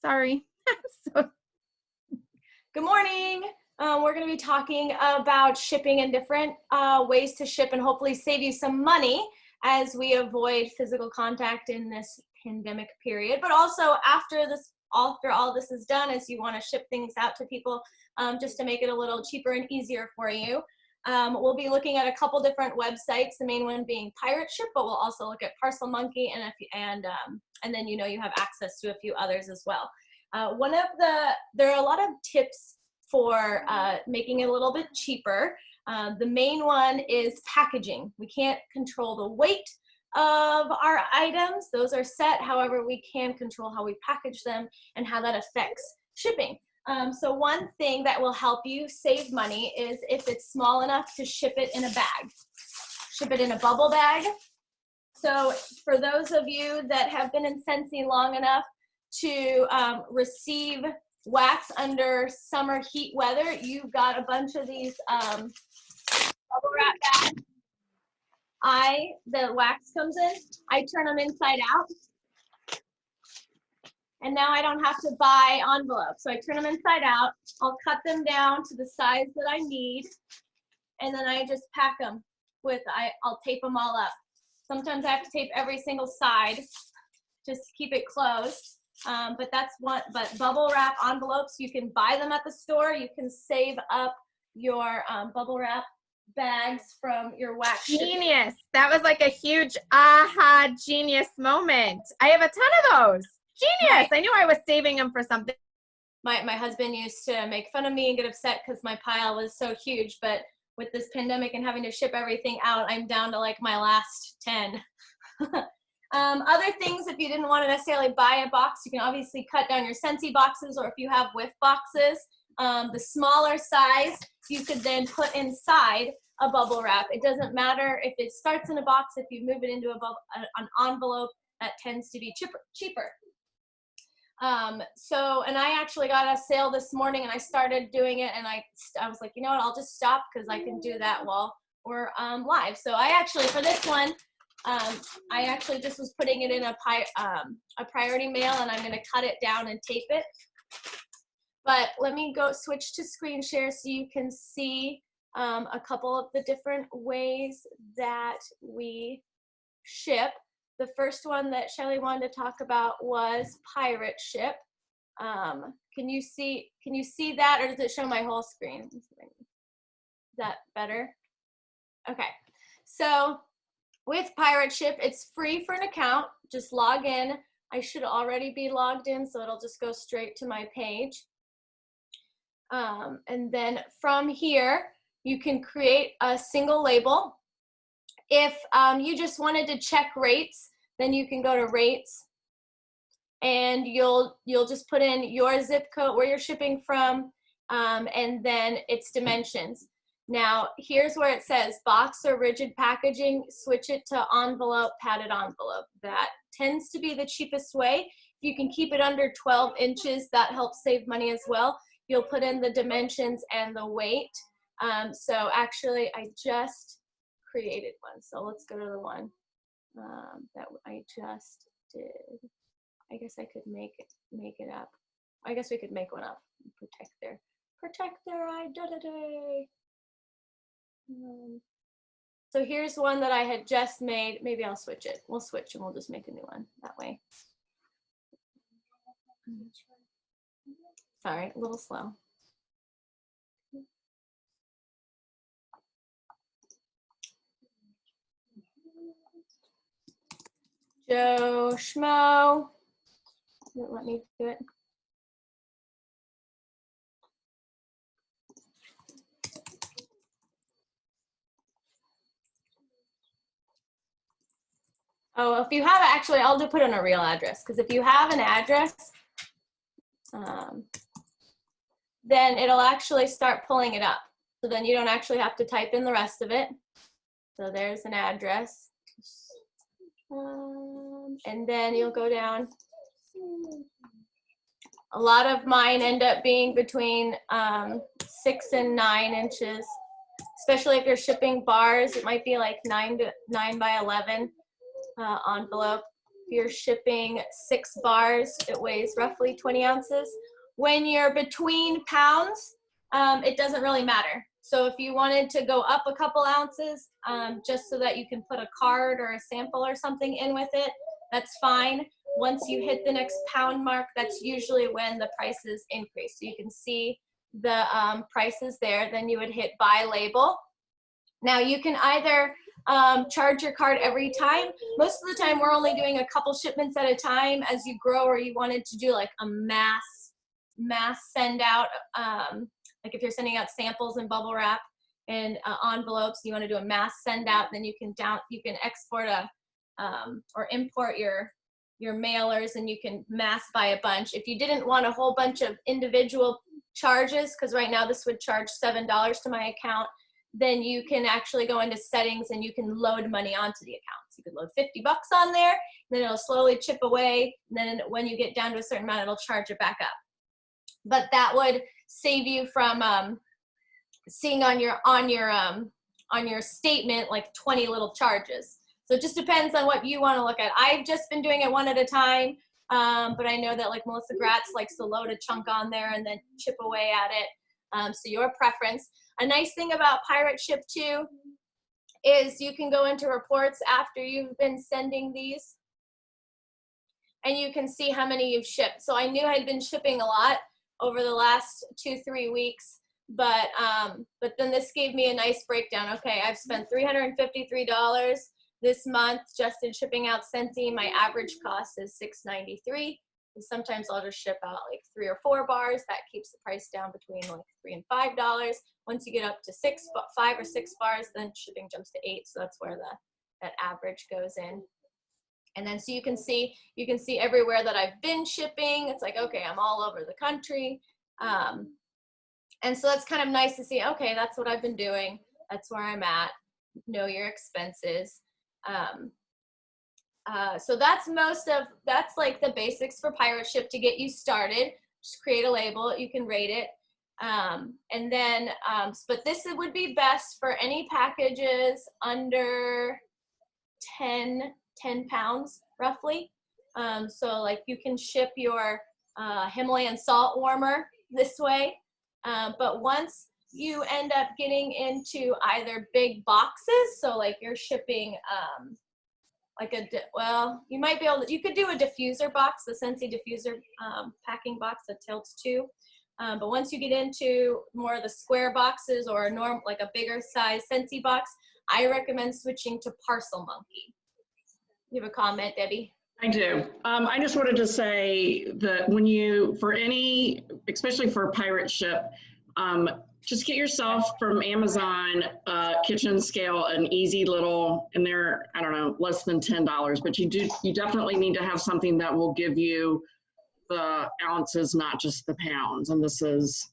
Sorry. So Good morning. We're going to be talking about shipping and different ways to ship and hopefully save you some money as we avoid physical contact in this pandemic period. But also after all this is done, as you want to ship things out to people just to make it a little cheaper and easier for you. We'll be looking at a couple different websites, the main one being Pirate Ship, but we'll also look at Parcel Monkey and then you have access to a few others as well. There are a lot of tips for making it a little bit cheaper. The main one is packaging. We can't control the weight of our items. Those are set. However, we can control how we package them and how that affects shipping. So one thing that will help you save money is if it's small enough to ship it in a bag. Ship it in a bubble bag. So for those of you that have been in Scentsy long enough to receive wax under summer heat weather, you've got a bunch of these bubble wrap bags. The wax comes in, I turn them inside out. And now I don't have to buy envelopes. So I turn them inside out. I'll cut them down to the size that I need. And then I just pack them I'll tape them all up. Sometimes I have to tape every single side just to keep it closed. But bubble wrap envelopes, you can buy them at the store. You can save up your bubble wrap bags from your wax. genius. That was like a huge aha genius moment. I have a ton of those. Genius. I knew I was saving them for something. My husband used to make fun of me and get upset because my pile was so huge, but with this pandemic and having to ship everything out, I'm down to like my last 10. Other things, if you didn't want to necessarily buy a box, you can obviously cut down your Scentsy boxes, or if you have whiff boxes, the smaller size, you could then put inside a bubble wrap. It doesn't matter if it starts in a box, if you move it into an envelope, that tends to be cheaper. And I actually got a sale this morning and I started doing it, and I was like, you know what, I'll just stop because I can do that while we're live. So for this one, I actually just was putting it in a priority mail, and I'm going to cut it down and tape it. But let me switch to screen share so you can see a couple of the different ways that we ship. The first one that Shelly wanted to talk about was Pirate Ship. Can you see that, or does it show my whole screen? Is that better? Okay. So with Pirate Ship, it's free for an account. Just log in. I should already be logged in, so it'll just go straight to my page. And then from here, you can create a single label. If you just wanted to check rates, then you can go to rates, and you'll just put in your zip code, where you're shipping from, and then its dimensions. Now, here's where it says box or rigid packaging, switch it to envelope, padded envelope. That tends to be the cheapest way. If you can keep it under 12 inches, that helps save money as well. You'll put in the dimensions and the weight. So actually, I just created one. So let's go to the one that I just did. I guess I could make it up. I guess we could make one up. Protect their identity. So here's one that I had just made. Maybe I'll switch it. We'll switch and we'll just make a new one that way. Sorry, a little slow. Joe Schmo. Let me do it. Oh, if you have actually, I'll put in a real address, because if you have an address, then it'll actually start pulling it up. So then you don't actually have to type in the rest of it. So there's an address. And then you'll go down. A lot of mine end up being between 6 and 9 inches, especially if you're shipping bars. It might be like 9 by 11 envelope. you're shipping 6 bars, it weighs roughly 20 ounces. When you're between pounds, it doesn't really matter. So if you wanted to go up a couple ounces, just so that you can put a card or a sample or something in with it, that's fine. Once you hit the next pound mark, that's usually when the prices increase. So you can see the prices there. Then you would hit buy label. Now you can either charge your card every time. Most of the time we're only doing a couple shipments at a time. As you grow, or you wanted to do like a mass send out, like if you're sending out samples in bubble wrap and envelopes, you want to do a mass send out, then you can export or import your mailers, and you can mass buy a bunch. If you didn't want a whole bunch of individual charges, because right now this would charge $7 to my account, then you can actually go into settings and you can load money onto the account. So you could load 50 bucks on there, then it'll slowly chip away. And then when you get down to a certain amount, it'll charge it back up. But that would save you from seeing on your statement like 20 little charges. So it just depends on what you want to look at. I've just been doing it one at a time, but I know that like Melissa Gratz likes to load a chunk on there and then chip away at it. So your preference. A nice thing about Pirate Ship too is you can go into reports after you've been sending these, and you can see how many you've shipped. So I knew I'd been shipping a lot over the last 2-3 weeks, but then this gave me a nice breakdown. Okay, I've spent $353 this month just in shipping out Scentsy. My average cost is $6.93. And sometimes I'll just ship out like 3 or 4 bars. That keeps the price down between like $3 and $5. Once you get up to 5 or 6 bars, then shipping jumps to 8. So that's where that average goes in. And then so you can see everywhere that I've been shipping. It's like, okay, I'm all over the country. And so that's kind of nice to see, okay, that's what I've been doing. That's where I'm at. Know your expenses. So that's like the basics for Pirate Ship to get you started. Just create a label, you can rate it. And then, but this would be best for any packages under 10 pounds roughly. So like you can ship your Himalayan salt warmer this way. But once you end up getting into either big boxes, so like you're shipping like you might be able to, you could do a diffuser box, the Scentsy diffuser packing box that tilts too. But once you get into more of the square boxes or a like a bigger size Scentsy box, I recommend switching to Parcel Monkey. You have a comment, Debbie? I do. I just wanted to say that when you, especially for Pirate Ship, just get yourself from Amazon kitchen scale an easy little, and they're, I don't know, less than $10, but you definitely need to have something that will give you the ounces, not just the pounds, and this is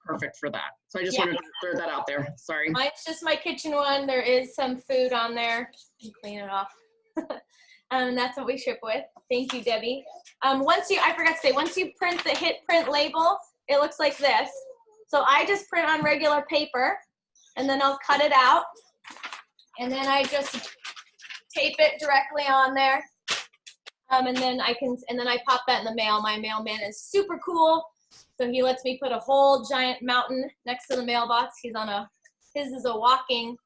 perfect for that. So I just wanted to throw that out there. Sorry. Mine's just my kitchen one. There is some food on there. You can clean it off. That's what we ship with. Thank you, Debbie. I forgot to say, once you hit print label, it looks like this. So I just print on regular paper, and then I'll cut it out, and then I just tape it directly on there. And then I pop that in the mail. My mailman is super cool. So he lets me put a whole giant mountain next to the mailbox. His is a walking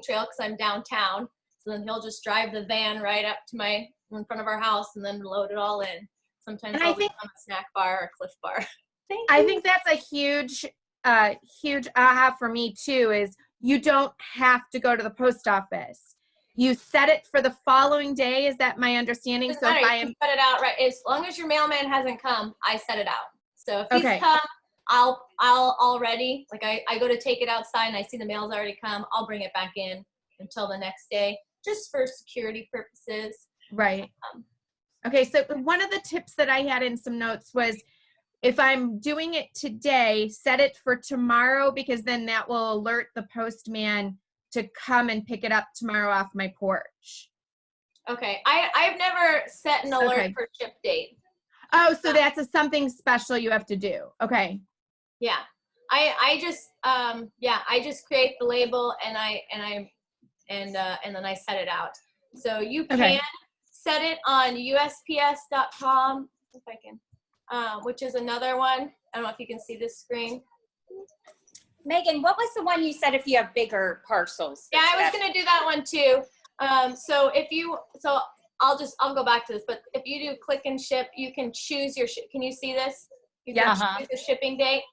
trail because I'm downtown. So then he'll just drive the van right up to in front of our house and then load it all in. Sometimes I'll be on a snack bar or a Cliff Bar. I think that's a huge aha for me too, is you don't have to go to the post office. You set it for the following day. Is that my understanding? So if I set it out right, as long as your mailman hasn't come, I set it out. So if he's come, I'll already, like I go to take it outside and I see the mail's already come, I'll bring it back in until the next day, just for security purposes. Right. Okay, so one of the tips that I had in some notes was, if I'm doing it today, set it for tomorrow, because then that will alert the postman to come and pick it up tomorrow off my porch. Okay, I've never set an alert for ship date. Oh, so that's something special you have to do. Okay. Yeah, I just create the label and then I set it out. So you can set it on USPS.com, if I can, which is another one. I don't know if you can see this screen. Megan, what was the one you said if you have bigger parcels? Yeah, I was gonna do that one too. So I'll go back to this, but if you do click and ship, you can choose your, can you see this? You can choose the shipping date.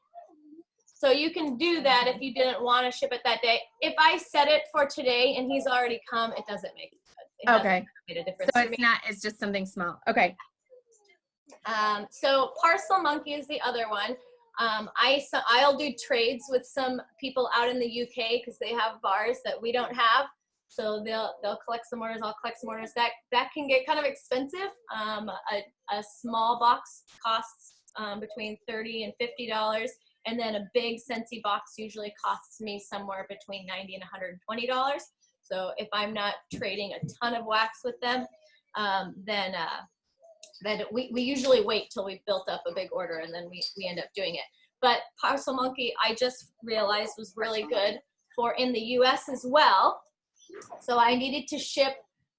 So you can do that if you didn't want to ship it that day. If I set it for today and he's already come, it doesn't make a difference. So for me. it's just something small. Okay. So Parcel Monkey is the other one. I'll do trades with some people out in the UK because they have bars that we don't have. So they'll collect some orders. I'll collect some orders. That can get kind of expensive. A small box costs between $30 and $50, and then a big Scentsy box usually costs me somewhere between $90 and $120. So if I'm not trading a ton of wax with them, then we usually wait till we've built up a big order, and then we end up doing it. But Parcel Monkey, I just realized was really good for in the US as well. So I needed to ship,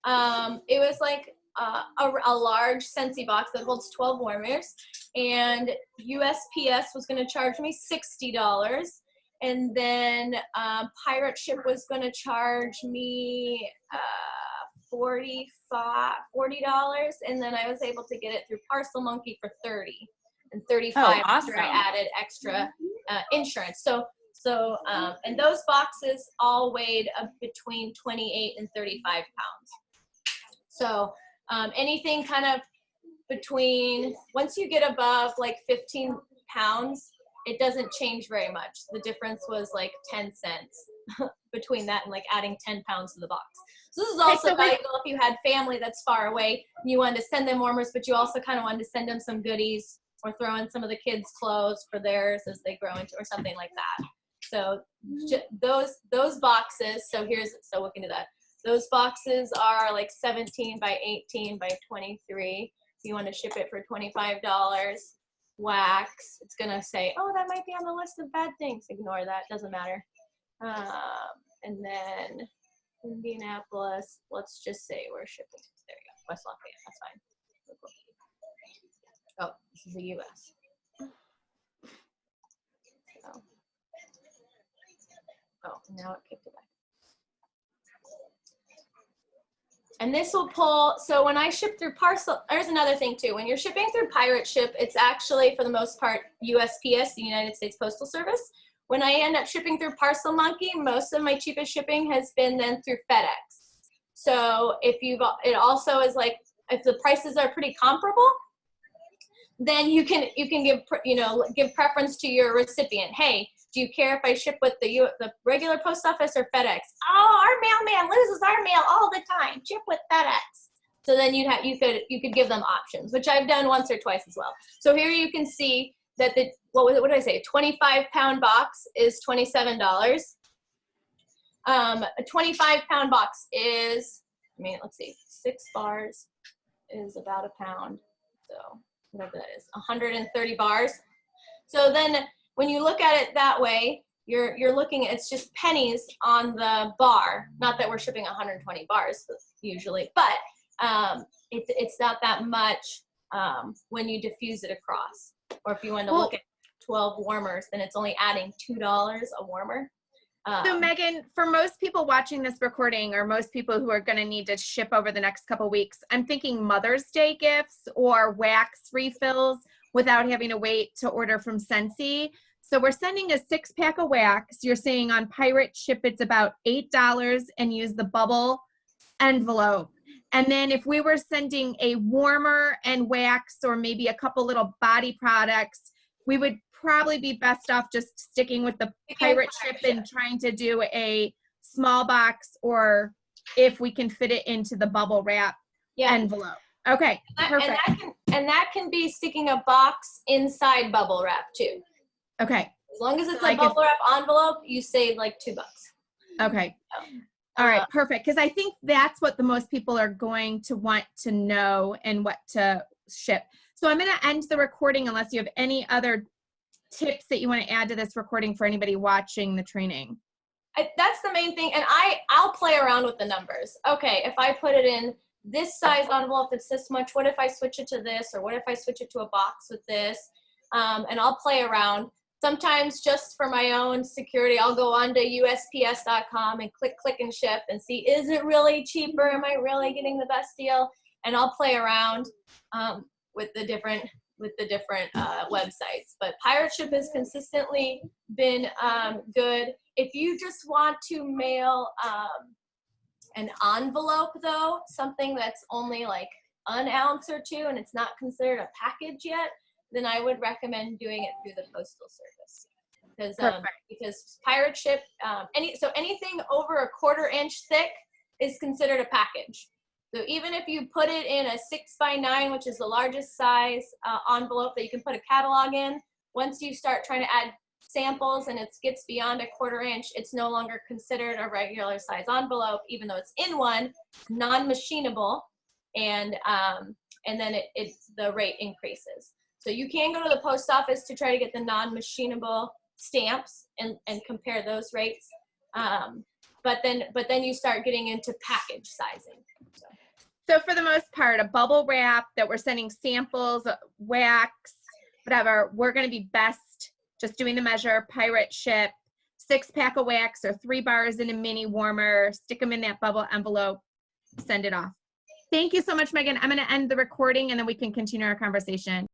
it was like a large Scentsy box that holds 12 warmers, and USPS was going to charge me $60, and then Pirate Ship was going to charge me $40, and then I was able to get it through Parcel Monkey for $30 and $35 after I added extra insurance. So and those boxes all weighed between 28 and 35 pounds. So anything kind of between, once you get above like 15 pounds, it doesn't change very much. The difference was like 10 cents between that and like adding 10 pounds to the box. So this is also valuable if you had family that's far away and you wanted to send them warmers, but you also kind of wanted to send them some goodies or throw in some of the kids' clothes for theirs as they grow into, or something like that. So those boxes, so we can do that. Those boxes are like 17 by 18 by 23. If you want to ship it for $25, wax, it's going to say, oh, that might be on the list of bad things. Ignore that, doesn't matter. And then Indianapolis, let's just say we're shipping. There you go, West Lafayette, that's fine. Oh, this is the US. So. Oh, now it kicked it back. And this will pull, so when I ship through Parcel, there's another thing too. When you're shipping through Pirate Ship, it's actually, for the most part, USPS, the United States Postal Service. When I end up shipping through Parcel Monkey, most of my cheapest shipping has been then through FedEx. So it also is like, if the prices are pretty comparable, then you can give preference to your recipient. Hey, do you care if I ship with the regular post office or FedEx? Oh, our mailman loses our mail all the time. Ship with FedEx. So then you could give them options, which I've done once or twice as well. So here you can see that what did I say? 25-pound box is $27. A 25-pound box is, let's see, 6 bars is about a pound. So whatever that is, 130 bars. So then when you look at it that way, you're looking, it's just pennies on the bar. Not that we're shipping 120 bars usually, but it's not that much when you diffuse it across. Or if you want to look at 12 warmers, then it's only adding $2 a warmer. So Megan, for most people watching this recording, or most people who are going to need to ship over the next couple weeks, I'm thinking Mother's Day gifts or wax refills without having to wait to order from Scentsy. So we're sending a 6-pack of wax. You're saying on Pirate Ship it's about $8, and use the bubble envelope. And then if we were sending a warmer and wax, or maybe a couple little body products, we would probably be best off just sticking with the Pirate Ship and trying to do a small box, or if we can fit it into the bubble wrap envelope. Okay, perfect. And that can be sticking a box inside bubble wrap too. Okay. As long as it's a bubble wrap envelope, you save like $2. Okay. All right, perfect. Because I think that's what the most people are going to want to know and what to ship. So I'm going to end the recording unless you have any other tips that you want to add to this recording for anybody watching the training. That's the main thing. And I'll play around with the numbers. Okay, if I put it in this size envelope that's this much, what if I switch it to this, or what if I switch it to a box with this? And I'll play around. Sometimes just for my own security, I'll go onto USPS.com and click and ship and see, is it really cheaper? Am I really getting the best deal? And I'll play around with the different websites. But Pirate Ship has consistently been good. If you just want to mail an envelope though, something that's only like an ounce or two and it's not considered a package yet, then I would recommend doing it through the Postal Service. Because Pirate Ship, anything over a 1/4 inch thick is considered a package. So even if you put it in a 6x9, which is the largest size envelope that you can put a catalog in, once you start trying to add samples and it gets beyond a 1/4 inch, it's no longer considered a regular size envelope, even though it's in one, non-machinable, and then the rate increases. So you can go to the post office to try to get the non-machinable stamps and compare those rates. But then you start getting into package sizing. So for the most part, a bubble wrap that we're sending samples, wax, whatever, we're going to be best just doing the measure, Pirate Ship, 6-pack of wax or 3 bars in a mini warmer, stick them in that bubble envelope, send it off. Thank you so much, Megan. I'm going to end the recording and then we can continue our conversation.